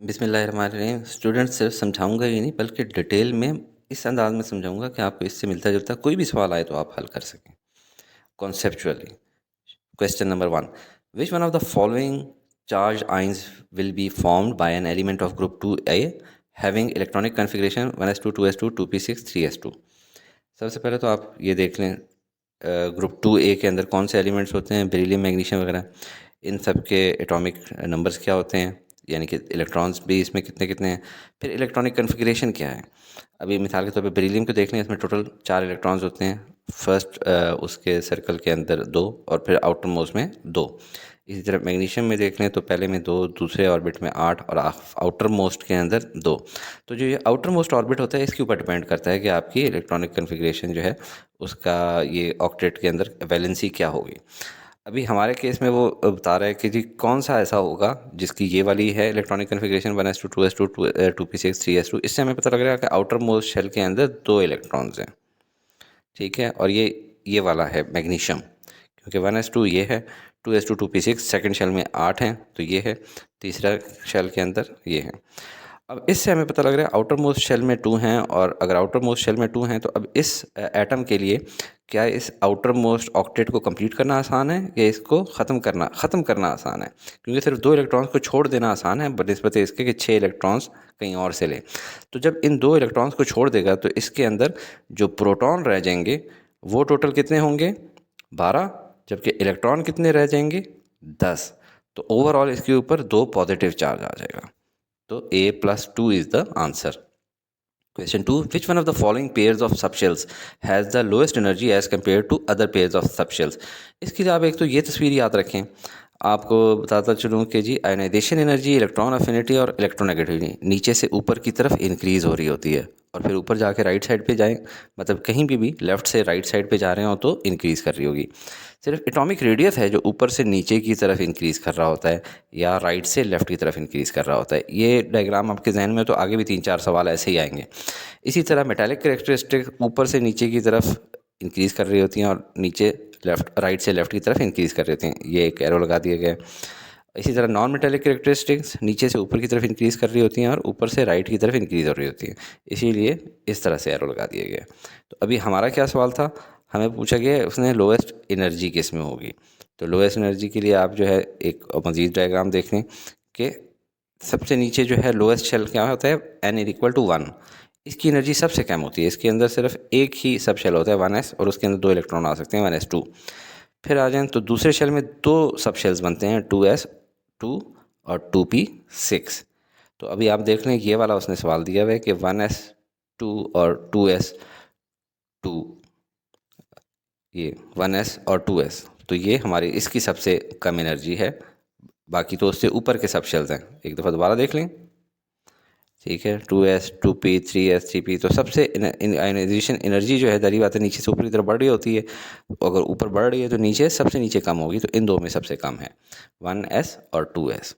बिस्मिल्लाहिर्रहमानिर्रहीम। स्टूडेंट सिर्फ समझाऊंगा ही नहीं बल्कि डिटेल में इस अंदाज में समझाऊंगा कि आपको इससे मिलता जुलता कोई भी सवाल आए तो आप हल कर सकें conceptually. Question number one, which one of the following charge ions will be formed by an element of group 2A having electronic configuration 1s2 2s2 2p6 3s2। सबसे पहले तो आप ये देख लें ग्रुप 2A के अंदर कौन से एलिमेंट्स होते हैं, बेरिलियम, मैग्नीशियम वगैरह। इन सब के एटॉमिक नंबर्स क्या होते हैं, यानी कि इलेक्ट्रॉन्स भी इसमें कितने कितने हैं। फिर इलेक्ट्रॉनिक कन्फिग्रेशन क्या है। अभी मिसाल के तौर पे बेरिलियम को देख लें, इसमें टोटल 4 इलेक्ट्रॉन्स होते हैं। फर्स्ट उसके सर्कल के अंदर 2 और फिर आउटर मोस्ट में 2। इसी तरह मैग्नीशियम में देख लें तो पहले में 2, दूसरे ऑर्बिट में 8 और आउटर मोस्ट के अंदर 2। तो जो ये आउटर मोस्ट ऑर्बिट होता है इसके ऊपर डिपेंड करता है कि आपकी इलेक्ट्रॉनिक कन्फिग्रेशन जो है उसका ये ऑक्टेट के अंदर वैलेंसी क्या होगी। अभी हमारे केस में वो बता रहा है कि जी कौन सा ऐसा होगा जिसकी ये वाली है electronic configuration 1s2 2s2 2p6 3s2। इससे हमें पता लग रहा है कि आउटर मोस्ट शेल के अंदर 2 इलेक्ट्रॉन्स हैं, ठीक है। और ये वाला है मैग्नीशियम, क्योंकि 1s2 ये है, 2s2 2p6 सेकंड शेल में 8 हैं तो ये है, तीसरा शेल के अंदर ये है। अब इससे हमें पता लग रहा है आउटर मोस्ट शेल में 2 हैं, और अगर आउटर मोस्ट शेल में 2 हैं तो अब इस एटम के लिए क्या इस आउटर मोस्ट ऑक्टेट को कंप्लीट करना आसान है या इसको ख़त्म करना आसान है। क्योंकि सिर्फ 2 इलेक्ट्रॉन्स को छोड़ देना आसान है बनिस्बत इसके कि 6 इलेक्ट्रॉन्स कहीं और से ले। तो जब इन 2 इलेक्ट्रॉन्स को छोड़ देगा तो इसके अंदर जो प्रोटॉन रह जाएंगे वो टोटल कितने होंगे, 12। जबकि इलेक्ट्रॉन कितने रह जाएंगे, 10। तो ओवरऑल इसके ऊपर 2 पॉजिटिव चार्ज आ जाएगा। तो A+2 is the answer. Question 2, which one of the following pairs of subshells has the lowest energy as compared to other pairs of subshells। इसकी जब आप एक तो ये तस्वीर याद रखें, आपको बताता चलूँ कि जी आयनाइजेशन एनर्जी, इलेक्ट्रॉन अफिनिटी और इलेक्ट्रोनेगेटिविटी नीचे से ऊपर की तरफ इंक्रीज़ हो रही होती है, और फिर ऊपर जाके राइट साइड पे जाएं, मतलब कहीं भी लेफ़्ट से राइट साइड पे जा रहे हो तो इंक्रीज़ कर रही होगी। सिर्फ एटॉमिक रेडियस है जो ऊपर से नीचे की तरफ इंक्रीज़ कर रहा होता है या राइट से लेफ़्ट की तरफ इंक्रीज़ कर रहा होता है। ये डायग्राम आपके जहन में तो आगे भी 3-4 सवाल ऐसे ही आएंगे। इसी तरह मेटालिक कैरेक्टरिस्टिक ऊपर से नीचे की तरफ इंक्रीज़ कर रही होती हैं और नीचे राइट से लेफ़्ट की तरफ इंक्रीज़ कर रही होती हैं। ये एक एरो लगा दिया गया है। इसी तरह नॉन मेटालिक कैरेक्टरिस्टिक्स नीचे से ऊपर की तरफ इंक्रीज़ कर रही होती हैं और ऊपर से राइट की तरफ इंक्रीज़ हो रही होती हैं, इसीलिए इस तरह से एरो लगा दिया गया है। तो अभी हमारा क्या सवाल था, हमें पूछा गया उसने लोएस्ट एनर्जी किस में होगी। तो लोएस्ट एनर्जी के लिए आप जो है एक मज़ीद डायग्राम देख लें कि सबसे नीचे जो है लोएस्ट शेल क्या होता है, n=1। इसकी एनर्जी सबसे कम होती है, इसके अंदर सिर्फ एक ही सब शेल होता है 1s, और उसके अंदर 2 इलेक्ट्रॉन आ सकते हैं 1s2। फिर आ जाएं तो दूसरे शेल में 2 सब शेल्स बनते हैं 2s2 और 2p6। तो अभी आप देख लें ये वाला उसने सवाल दिया हुआ है कि 1s2 और 2s2, ये 1s और 2s, तो ये हमारी इसकी सबसे कम एनर्जी है। बाकी तो उससे ऊपर के सब शेल्स हैं, एक दफ़ा दोबारा देख लें, ठीक है। 2s 2p 3s 3p, तो सबसे आयनाइजेशन एनर्जी जो है दरी बात है नीचे से ऊपर की तरफ बढ़ रही होती है। अगर ऊपर बढ़ रही है तो नीचे सबसे नीचे कम होगी, तो इन दो में सबसे कम है 1s और 2s।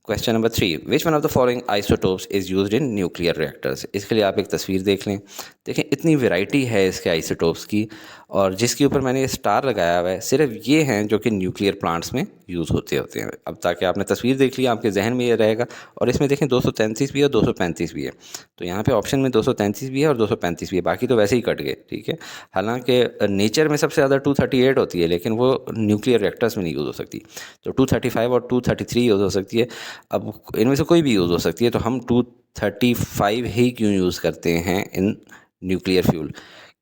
Question number 3, which one of the following isotopes is used in nuclear reactors. इसके लिए आप एक तस्वीर देख लें, देखें इतनी वैरायटी है इसके आइसोटोप्स की, और जिसके ऊपर मैंने ये स्टार लगाया हुआ है सिर्फ ये हैं जो कि न्यूक्लियर प्लांट्स में यूज़ होते हैं। अब ताकि आपने तस्वीर देख ली आपके जहन में ये रहेगा। और इसमें देखें 233 भी है और 235 भी है, तो यहाँ पे ऑप्शन में 233 भी है और 235 भी है, बाकी तो वैसे ही कट गए, ठीक है। हालांकि नेचर में सबसे ज़्यादा 238 होती है, लेकिन वो न्यूक्लियर रिएक्टर्स में नहीं यूज़ हो सकती। तो 235 और 233 यूज़ हो सकती है। अब इनमें से कोई भी यूज़ हो सकती है, तो हम 235 ही क्यों यूज़ करते हैं इन न्यूक्लियर फ्यूल,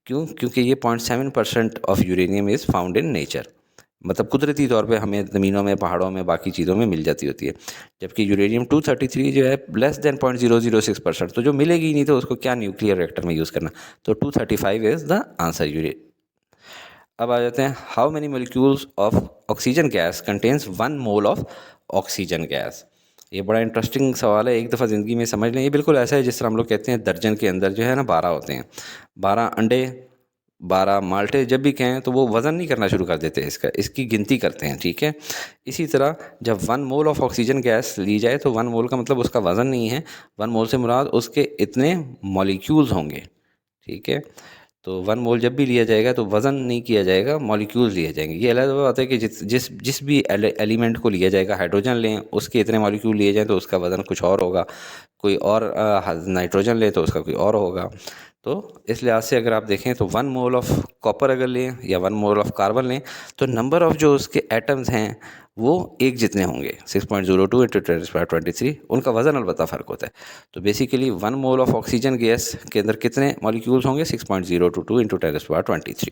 क्यों? क्योंकि ये 0.7% of uranium is found in nature, मतलब कुदरती तौर पे हमें ज़मीनों में, पहाड़ों में, बाकी चीज़ों में मिल जाती होती है। जबकि यूरेनियम 233 जो है लेस देन 0.006%, तो जो मिलेगी ही नहीं तो उसको क्या न्यूक्लियर रिएक्टर में यूज़ करना। तो 235 इज़ द आंसर। अब आ जाते हैं, how many molecules of oxygen gas contains 1 mole of oxygen gas. ये बड़ा इंटरेस्टिंग सवाल है, एक दफ़ा ज़िंदगी में समझ लें। ये बिल्कुल ऐसा है जिस तरह हम लोग कहते हैं दर्जन के अंदर जो है ना 12 होते हैं। 12 अंडे, 12 माल्टे जब भी कहें तो वो वज़न नहीं करना शुरू कर देते इसकी गिनती करते हैं, ठीक है। इसी तरह जब 1 मोल ऑफ ऑक्सीजन गैस ली जाए तो 1 मोल का मतलब उसका वज़न नहीं है, 1 मोल से मुराद उसके इतने मॉलिक्यूल्स होंगे, ठीक है। तो 1 मोल जब भी लिया जाएगा तो वज़न नहीं किया जाएगा, मॉलिक्यूल्स लिए जाएंगे। ये अलग बात है कि जिस भी एलिमेंट को लिया जाएगा, हाइड्रोजन लें उसके इतने मॉलिक्यूल लिए जाएँ तो उसका वज़न कुछ और होगा, कोई और नाइट्रोजन लें तो उसका कोई और होगा। तो इस लिहाज से अगर आप देखें तो 1 मोल ऑफ कॉपर अगर लें या 1 मोल ऑफ कार्बन लें तो नंबर ऑफ जो उसके एटम्स हैं वो एक जितने होंगे, 6.02 इंटू 10⁻23। उनका वज़न अलबत्ता फ़र्क होता है। तो basically 1 mole of oxygen gas के अंदर कितने मॉलिक्यूल्स होंगे, 6.022 into 10⁻23।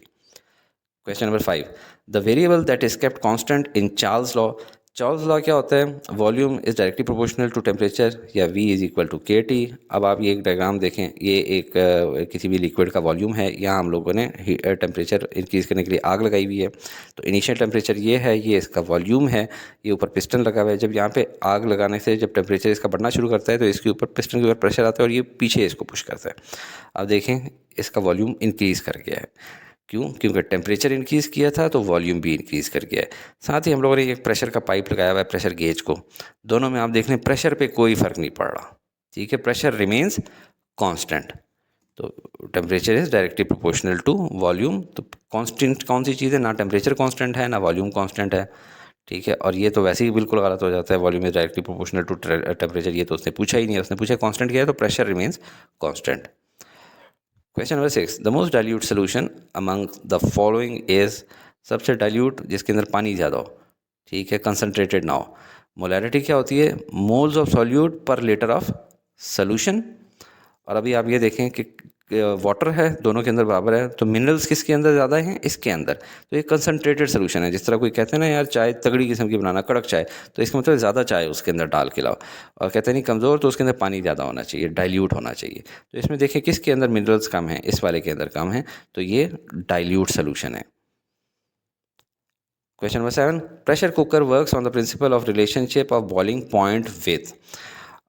Question number 5, the variable that is kept constant in Charles law. Charles law क्या होता है, volume is directly proportional to temperature या V is equal to KT। अब आप ये एक डायग्राम देखें, ये एक किसी भी लिक्विड का वॉल्यूम है, यहाँ हम लोगों ने टेम्परेचर इंक्रीज़ करने के लिए आग लगाई हुई है। तो इनिशियल टेम्परेचर ये है, ये इसका वॉल्यूम है, ये ऊपर पिस्टन लगा हुआ है। जब यहाँ पे आग लगाने से जब टेम्परेचर इसका बढ़ना शुरू करता है तो इसके ऊपर पिस्टन के ऊपर प्रेशर आता है और ये पीछे इसको पुश करता है। अब देखें इसका वॉल्यूम इंक्रीज़ कर गया है, क्यों, क्योंकि टेम्परेचर इंक्रीज़ किया था तो वॉल्यूम भी इंक्रीज़ कर गया है। साथ ही हम लोगों ने एक प्रेशर का पाइप लगाया हुआ है, प्रेशर गेज को, दोनों में आप देख लें प्रेशर पे कोई फ़र्क नहीं पड़ रहा, ठीक है, प्रेशर रिमेंस कांस्टेंट। तो temperature is directly proportional to volume. तो कांस्टेंट कौन सी चीज़ है, ना टेम्परेचर कांस्टेंट है ना वॉल्यूम कांस्टेंट है, ठीक है। और ये तो वैसे ही बिल्कुल गलत हो जाता है, volume is directly proportional to temperature, ये तो उसने पूछा ही नहीं है, उसने पूछा कांस्टेंट क्या है, तो pressure remains constant. Question number 6, the most dilute solution among the following is, सबसे डाइल्यूट जिसके अंदर पानी ज़्यादा हो, ठीक है, कंसनट्रेटेड ना हो। मोलैरिटी क्या होती है, मोल्स ऑफ सॉल्यूट पर लीटर ऑफ सोल्यूशन। और अभी आप ये देखें कि वाटर है, दोनों के अंदर बराबर है, तो मिनरल्स किसके अंदर ज़्यादा हैं, इसके अंदर। तो ये कंसनट्रेटेड सोल्यूशन है। जिस तरह कोई कहते हैं ना यार चाय तगड़ी किस्म की बनाना, कड़क चाय, तो इसका मतलब ज़्यादा चाय उसके अंदर डाल के लाओ। और कहते हैं नहीं कमज़ोर, तो उसके अंदर पानी ज़्यादा होना चाहिए, डाइल्यूट होना चाहिए। तो इसमें देखें किसके अंदर मिनरल्स कम हैं, इस वाले के अंदर कम है, तो ये डाइल्यूट सोल्यूशन है। Question number 7, pressure cooker works on the principle of relationship of boiling point with.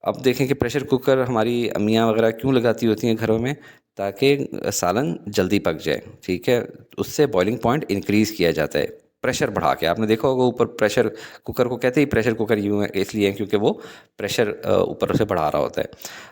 अब देखें कि प्रेशर कुकर हमारी अम्मियाँ वगैरह क्यों लगाती होती हैं घरों में, ताकि सालन जल्दी पक जाए, ठीक है, उससे बॉइलिंग पॉइंट इंक्रीज़ किया जाता है प्रेशर बढ़ा के। आपने देखा होगा ऊपर प्रेशर कुकर को कहते ही प्रेशर कुकर यूँ है, इसलिए है क्योंकि वो प्रेशर ऊपर से बढ़ा रहा होता है।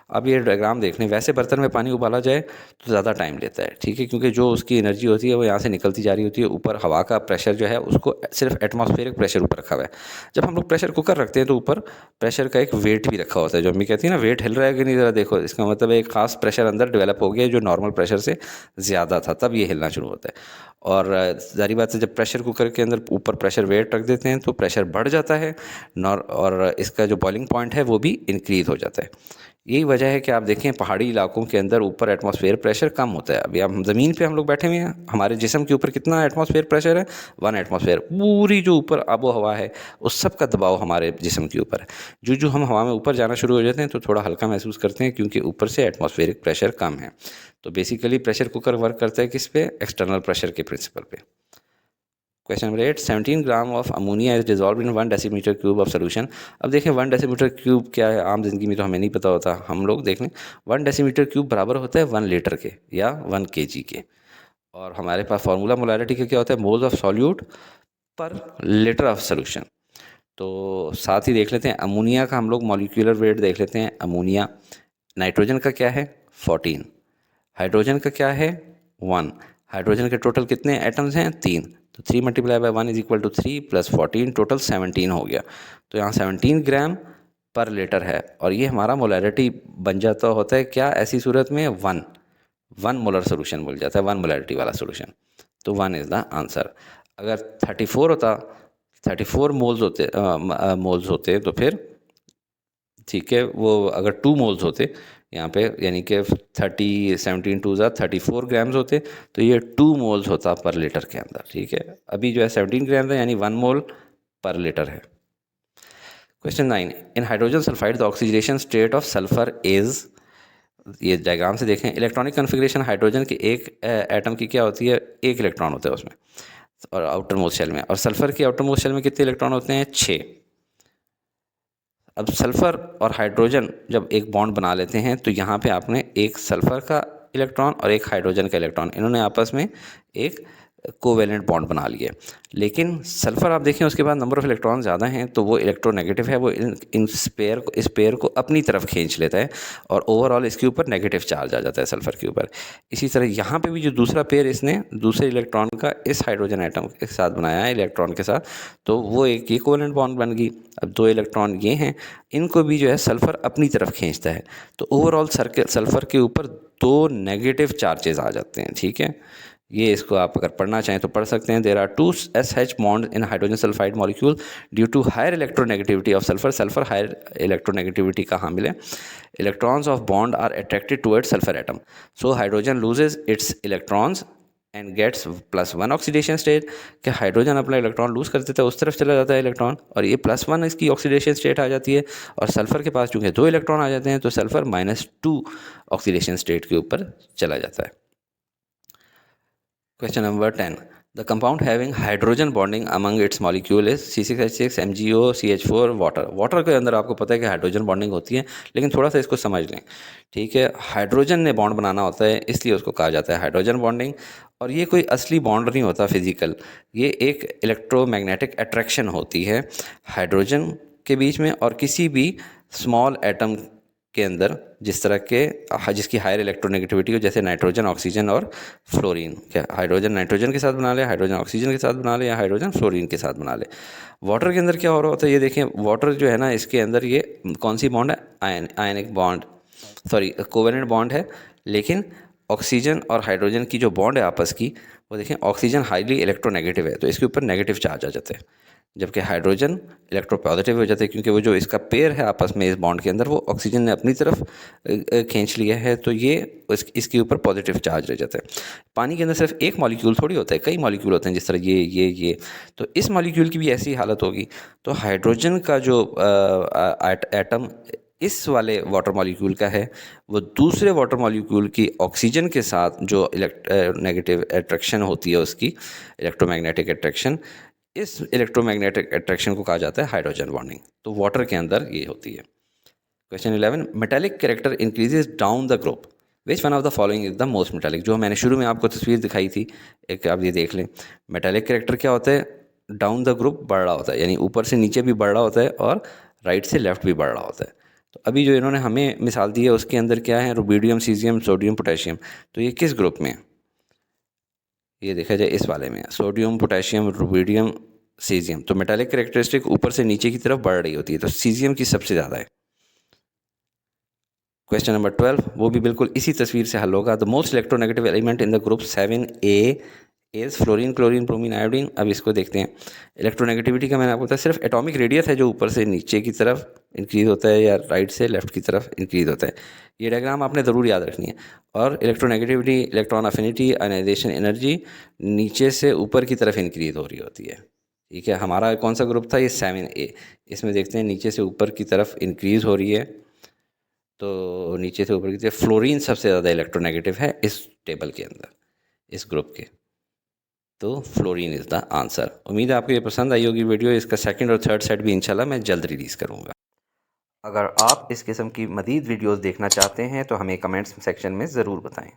अब ये डायग्राम देख लें, वैसे बर्तन में पानी उबाला जाए तो ज़्यादा टाइम लेता है, ठीक है, क्योंकि जो उसकी एनर्जी होती है वो यहाँ से निकलती जा रही होती है, ऊपर हवा का प्रेशर जो है उसको सिर्फ एटमॉस्फेरिक प्रेशर ऊपर रखा हुआ है। जब हम लोग प्रेशर कुकर रखते हैं तो ऊपर प्रेशर का एक वेट भी रखा होता है, जो अम्मी कहती है ना वेट हिल रहा है कि नहीं, ज़रा देखो, इसका मतलब एक ख़ास प्रेशर अंदर डेवलप हो गया जो नॉर्मल प्रेशर से ज़्यादा था, तब ये हिलना शुरू होता है। और ज़ाहिर बात है जब प्रेशर कुकर के अंदर ऊपर प्रेशर वेट रख देते हैं तो प्रेशर बढ़ जाता है, और इसका जो बॉइलिंग पॉइंट है वो भी इंक्रीज़ हो जाता है। यही वजह है कि आप देखें पहाड़ी इलाकों के अंदर ऊपर एटमॉस्फेयर प्रेशर कम होता है। अभी हम ज़मीन पे हम लोग बैठे हुए हैं, हमारे जिस्म के ऊपर कितना एटमॉस्फेयर प्रेशर है, 1 एटमॉस्फेयर। पूरी जो ऊपर आबो हवा है उस सब का दबाव हमारे जिस्म के ऊपर है। जो हम हवा में ऊपर जाना शुरू हो जाते हैं तो थोड़ा हल्का महसूस करते हैं, क्योंकि ऊपर से एटमॉस्फेरिक प्रेशर कम है। तो बेसिकली प्रेशर कुकर वर्क करता है किस पे, एक्सटर्नल प्रेशर के प्रिंसिपल पे। Question number 8, 17 gram of ammonia is dissolve in 1 decimetre cube of solution. अब देखें 1 डेसीमीटर क्यूब क्या है, आम जिंदगी में तो हमें नहीं पता होता। हम लोग देख लें 1 डेसीमीटर क्यूब बराबर होता है 1 लीटर के या 1 kg के। और हमारे पास फार्मूला मोलारिटी का क्या होता है, मोल्स ऑफ सॉल्यूट पर लीटर ऑफ सोल्यूशन। तो साथ ही देख लेते हैं अमोनिया का हम लोग मॉलिक्यूलर वेट देख लेते हैं। अमोनिया, नाइट्रोजन का क्या है 14, हाइड्रोजन का क्या है 1। हाइड्रोजन के टोटल कितने एटम्स हैं 3, तो 3 multiply by 1 is equal to 3 plus 14, total 17 हो गया। तो यहाँ 17 ग्राम पर लीटर है, और ये हमारा मोलैरिटी बन जाता होता है क्या, ऐसी सूरत में 1 मोलर सोल्यूशन मिल जाता है, 1 मोलैरिटी वाला सोल्यूशन। तो 1 इज़ द आंसर। अगर 34 होता, 34 मोल्स होते तो फिर ठीक है, वो अगर 2 मोल्स होते यहाँ पे, यानी कि 17 टू 34 ग्राम्स होते, तो ये 2 मोल्स होता पर लीटर के अंदर, ठीक है। अभी जो है 17 ग्राम है, यानी 1 मोल पर लीटर है। Question 9, in hydrogen sulphide the oxygenation state of sulphur is, ये डायग्राम से देखें, इलेक्ट्रॉनिक कन्फिग्रेशन हाइड्रोजन के एक एटम की क्या होती है, 1 इलेक्ट्रॉन होता है उसमें और आउटर मोस्ट शेल में, और सल्फर के आउटर मोस्ट शेल में कितने इलेक्ट्रॉन होते हैं 6। अब सल्फ़र और हाइड्रोजन जब एक बॉन्ड बना लेते हैं तो यहाँ पे आपने एक सल्फ़र का इलेक्ट्रॉन और एक हाइड्रोजन का इलेक्ट्रॉन, इन्होंने आपस में एक कोवेलेंट बॉन्ड बना लिए। लेकिन सल्फ़र आप देखें उसके बाद नंबर ऑफ़ इलेक्ट्रॉन ज़्यादा हैं तो वो इलेक्ट्रोनेगेटिव है, वो इस पेयर को अपनी तरफ खींच लेता है और ओवरऑल इसके ऊपर नेगेटिव चार्ज आ जाता है सल्फ़र के ऊपर। इसी तरह यहाँ पे भी जो दूसरा पेयर इसने दूसरे इलेक्ट्रॉन का इस हाइड्रोजन एटम के साथ बनाया है इलेक्ट्रॉन के साथ, तो वो एक ये कोवेलेंट बॉन्ड बन गई। अब 2 इलेक्ट्रॉन ये हैं, इनको भी जो है सल्फ़र अपनी तरफ खींचता है, तो ओवरऑल सल्फ़र के ऊपर 2 नेगेटिव चार्जेस आ जाते हैं। ठीक है, ये इसको आप अगर पढ़ना चाहें तो पढ़ सकते हैं। There are 2 SH bond in hydrogen sulphide molecule due to higher electronegativity of sulphur. Sulphur higher electronegativity का हामिल है। Electrons of bond are attracted towards sulphur atom, so hydrogen loses its electrons and gets +1 oxidation state. कि hydrogen अपना electron lose कर देता है, उस तरफ चला जाता है इलेक्ट्रॉन, और ये +1 इसकी ऑक्सीडेशन स्टेट आ जाती है। और सल्फ़र के पास चूँकि 2 इलेक्ट्रॉन आ जाते हैं तो सल्फ़र -2 ऑक्सीडेशन स्टेट के ऊपर चला जाता है। Question number 10. The compound having hydrogen bonding among its molecule is C6H6, MgO, CH4, water. Water के अंदर आपको पता है कि हाइड्रोजन बॉन्डिंग होती है, लेकिन थोड़ा सा इसको समझ लें। ठीक है, हाइड्रोजन ने बॉन्ड बनाना होता है, इसलिए उसको कहा जाता है हाइड्रोजन बॉन्डिंग। और ये कोई असली बॉन्ड नहीं होता फिजिकल, ये एक इलेक्ट्रोमैग्नेटिक अट्रैक्शन होती है हाइड्रोजन के बीच में और किसी भी स्मॉल एटम के अंदर, जिस तरह के जिसकी हायर इलेक्ट्रोनेगेटिविटी हो, जैसे नाइट्रोजन, ऑक्सीजन और फ्लोरीन। क्या हाइड्रोजन नाइट्रोजन के साथ बना ले, हाइड्रोजन ऑक्सीजन के साथ बना ले, या हाइड्रोजन फ्लोरीन के साथ बना ले। वाटर के अंदर क्या हो रहा होता है ये देखें। वाटर जो है ना, इसके अंदर ये कौन सी बॉन्ड है, ionic bond, sorry covalent bond है। लेकिन ऑक्सीजन और हाइड्रोजन की जो बॉन्ड है आपस की, वो देखें ऑक्सीजन हाईली इलेक्ट्रोनेगेटिव है तो इसके ऊपर नेगेटिव चार्ज आ जाते हैं, जबकि हाइड्रोजन इलेक्ट्रोपॉजिटिव हो जाता है, क्योंकि वो जो इसका पेयर है आपस में इस बॉन्ड के अंदर, वो ऑक्सीजन ने अपनी तरफ खींच लिया है, तो ये इसके ऊपर पॉजिटिव चार्ज रह जाता है। पानी के अंदर सिर्फ एक मॉलिक्यूल थोड़ी होता है, कई मॉलिक्यूल होते हैं, जिस तरह ये तो इस मॉलिक्यूल की भी ऐसी हालत होगी। तो हाइड्रोजन का जो एटम इस वाले वाटर मॉलिक्यूल का है, वो दूसरे वाटर मॉलिक्यूल की ऑक्सीजन के साथ जो नेगेटिव अट्रैक्शन होती है उसकी, इलेक्ट्रोमैग्नेटिक अट्रैक्शन, इस इलेक्ट्रोमैग्नेटिक अट्रैक्शन को कहा जाता है हाइड्रोजन बॉन्डिंग। तो वाटर के अंदर ये होती है। Question 11, metallic character increases down the group, which one of the following is the most metallic. जो मैंने शुरू में आपको तस्वीर दिखाई थी, एक आप ये देख लें। मेटालिक कैरेक्टर क्या होता है, डाउन द ग्रुप बढ़ रहा होता है, यानी ऊपर से नीचे भी बढ़ रहा होता है और राइट से लेफ्ट भी बढ़ रहा होता है। तो अभी जो इन्होंने हमें मिसाल दी है उसके अंदर क्या है, रुबिडियम, सीजियम, सोडियम, पोटेशियम। तो ये किस ग्रुप में है, ये देखा जाए इस वाले में, सोडियम, पोटेशियम, रुबिडियम, सीजियम। तो मेटालिक कैरेक्टरिस्टिक ऊपर से नीचे की तरफ बढ़ रही होती है, तो सीजियम की सबसे ज़्यादा है। क्वेश्चन नंबर 12, वो भी बिल्कुल इसी तस्वीर से हल होगा। The most electronegative element in the group 7A is fluorine, chlorine, bromine, iodine. अब इसको देखते हैं। इलेक्ट्रोनेगेटिविटी का मैंने आपको बताया, सिर्फ एटॉमिक रेडियस है जो ऊपर से नीचे की तरफ इंक्रीज होता है या राइट से लेफ्ट की तरफ इंक्रीज होता है। ये डायग्राम आपने ज़रूर याद रखनी है। और electronegativity, electron affinity, ionisation energy नीचे से ऊपर की तरफ इंक्रीज हो रही होती है। ठीक है, हमारा कौन सा ग्रुप था, ये 7A। इसमें देखते हैं नीचे से ऊपर की तरफ इंक्रीज हो रही है, तो नीचे से ऊपर की तरफ फ्लोरीन सबसे ज़्यादा इलेक्ट्रोनेगेटिव है इस टेबल के अंदर, इस ग्रुप के। तो फ्लोरीन इज़ द आंसर। उम्मीद है आपको ये पसंद आई होगी वीडियो। इसका सेकंड और थर्ड सेट भी इंशाल्लाह मैं जल्द रिलीज़ करूँगा। अगर आप इस किस्म की मज़ीद वीडियोज़ देखना चाहते हैं तो हमें कमेंट्स सेक्शन में ज़रूर बताएँ।